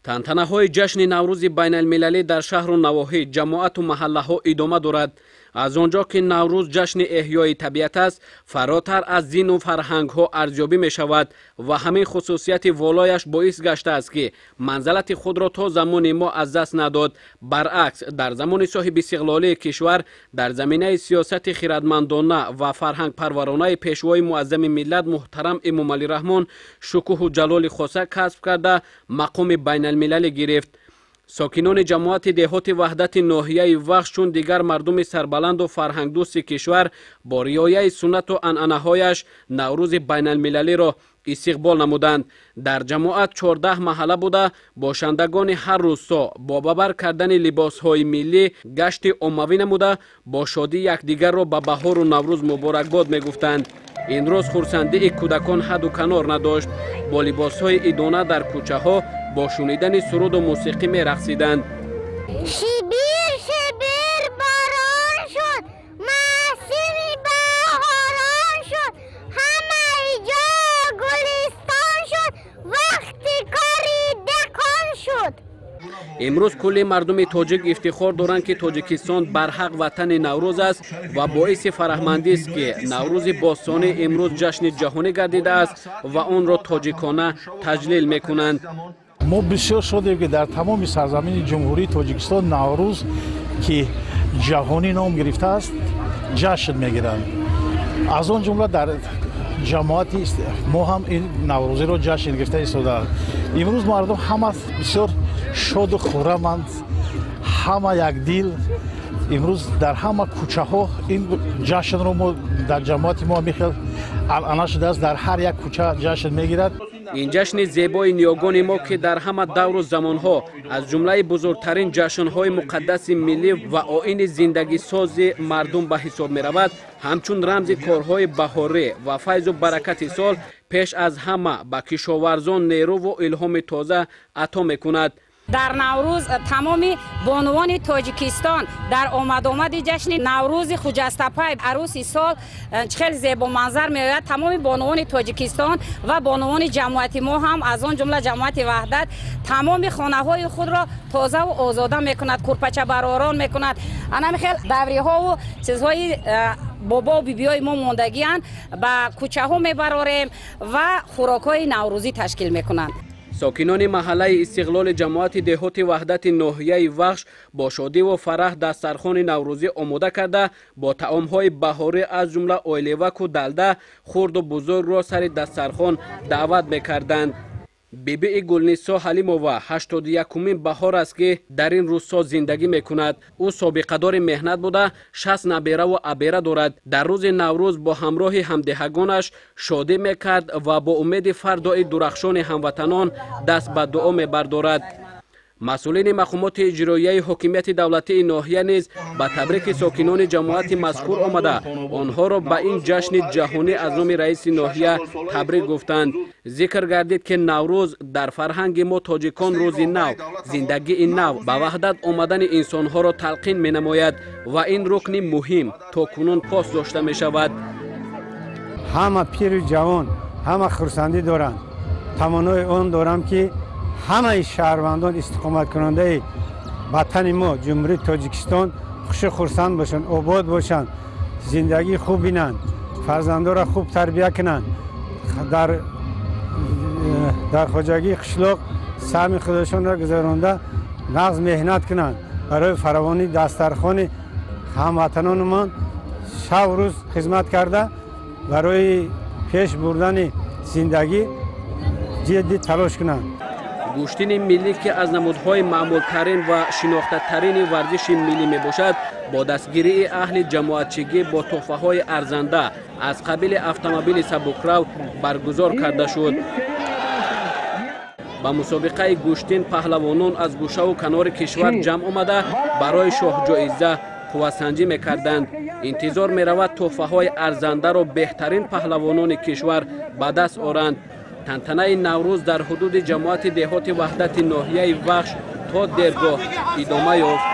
тантанаҳои ҷашни наврӯзи байналмилалӣ дар шаҳру навоҳӣ, ҷамоату маҳаллаҳо идома дорад. аз он ҷо ки наврӯз ҷашни эҳёи табиат аст, фаротар аз дину фарҳангҳо арзёбӣ мешавад ва ҳамин хусусияти волояш боис гаштааст ки манзалати худро то замони мо аз даст надод. баръакс, дар замони соҳиби истиқлолии кишвар дар заминаи сиёсати хиратмандона ва фарҳангпарваронаи пешвои муаззами миллат муҳтарам Эмомалираҳмон шукӯҳу ҷалоли хоса касб карда мақоми байналмилалӣ гирифт. сокинони ҷамоати деҳоти ваҳдати ноҳияи Вахш чун дигар мардуми сарбаланду фарҳангдӯсти кишвар бо риояи суннату анъанаҳояш наврӯзи байналмилалиро истиқбол намуданд. дар ҷамоат 14 маҳалла буда бошандагони ҳар рӯсто бо бабар кардани либосҳои миллӣ гашти оммавӣ намуда бо шодӣ якдигарро ба баҳору наврӯз муборакбод мегуфтанд. ин рӯз хурсандии кӯдакон ҳадду канор надошт. бо либосҳои идона дар кӯчаҳо бо шунидани суруду мусиқӣ мерақсиданд. шибир шибир борон шуд, мавсими баҳорон шуд, ҳамаи ҷо гулистон шуд, вақти кори декон шуд. имрӯз кулли мардуми тоҷик ифтихор доранд ки тоҷикистон барҳақ ватани наврӯз аст ва боиси фараҳмандист ки наврӯзи бостонӣ имрӯз ҷашни ҷаҳонӣ гардидааст ва онро тоҷикона таҷлил мекунанд. мо бисёр шодем ки дар тамоми сарзамини ҷумҳурии тоҷикистон наврӯз ки ҷаҳонӣ ном гирифтааст ҷашн мегиранд. аз он ҷумла дар ҷамоати мо ҳам ин наврӯзиро ҷашн гирифта истодаанд. имрӯз мардум ҳама бисёр шоду хурраманд, ҳама якдил. имрӯз дар ҳама кӯчаҳо ин ҷашнро мо дар ҷамоати мо мехел анъана шудааст, дар ҳар як кӯча ҷашн мегирад. ин ҷашни зебои ниёгони мо ки дар ҳама давру замонҳо аз ҷумлаи бузургтарин ҷашнҳои муқаддаси миллӣ ва оини зиндагисози мардум ба ҳисоб меравад, ҳамчун рамзи корҳои баҳорӣ ва файзу баракати сол пеш аз ҳама ба кишоварзон нерӯву илҳоми тоза ато мекунад. дар наврӯз тамоми бонувони тоҷикистон дар омадомади ҷашни наврӯзи хуҷастапай арӯси сол чӣ хел зебоманзар меояд. тамоми бонувони тоҷикистон ва бонувони ҷамоати мо ҳам аз он ҷумла ҷамоати ваҳдат тамоми хонаҳои худро тозаву озода мекунад, курпачабаророн мекунад. анами хел давриҳову чизҳои бобо бибиёи мо мондагиянд ба кӯчаҳо мебарорем ва хӯрокҳои наврӯзӣ ташкил мекунанд. сокинони маҳаллаи истиқлоли ҷамоати деҳоти ваҳдати ноҳияи Вахш бо шодиву фараҳ дастархони наврӯзӣ омода карда бо таомҳои баҳорӣ аз ҷумла ойлеваку далда хурду бузургро сари дастархон даъват мекарданд. бибии Гулнисо Ҳалимова 81-умин баҳор аст ки дар ин рӯсто зиндагӣ мекунад. ӯ собиқадори меҳнат буда 60 набераву абера дорад. дар рӯзи наврӯз бо ҳамроҳи ҳамдиҳагонаш шодӣ мекард ва бо умеди фардои дурахшони ҳамватанон даст ба дуо мебардорад. масъулини мақомоти иҷроияи ҳокимияти давлатии ноҳия низ ба табрики сокинони ҷамоати мазкур омада онҳоро ба ин ҷашни ҷаҳонӣ аз номи раиси ноҳия табрик гуфтанд. зикр гардид ки наврӯз дар фарҳанги мо тоҷикон рӯзи нав, зиндагии нав, ба ваҳдат омадани инсонҳоро талқин менамояд ва ин рукни муҳим то кунун пос дошта мешавад. ҳама пиру ҷавон ҳама хурсандӣ доранд. тамонои он дорам ки ҳамаи шаҳрвандон истиқоматкунандаи ватани мо ҷумҳурии тоҷикистон хушу хурсанд бошанд, обод бошанд, зиндагии хуб бинанд, фарзандонро хуб тарбия кунанд, дар хоҷагии қишлоқ саҳми худашонро гузаронда нағз меҳнат кунанд, барои фаровонии дастархони ҳамватанонмон шав рӯз хизмат карда барои пеш бурдани зиндагӣ ҷиддӣ талош кунанд. гӯштини миллӣ ки аз намудҳои маъмултарин ва шинохтатарини варзиши миллӣ мебошад, бо дастгирии аҳли ҷамоатчигӣ бо тӯҳфаҳои арзанда аз қабили автомобили сабукрав баргузор карда шуд. ба мусобиқаи гӯштин паҳлавонон аз гӯшаву канори кишвар ҷамъ омада барои шоҳҷоиза қувватсанҷӣ мекарданд. интизор меравад тӯҳфаҳои арзандаро беҳтарин паҳлавонони кишвар ба даст оранд. тантанаи наврӯз дар ҳудуди ҷамоати деҳоти ваҳдати ноҳияи Вахш то дергоҳ идома ёфт.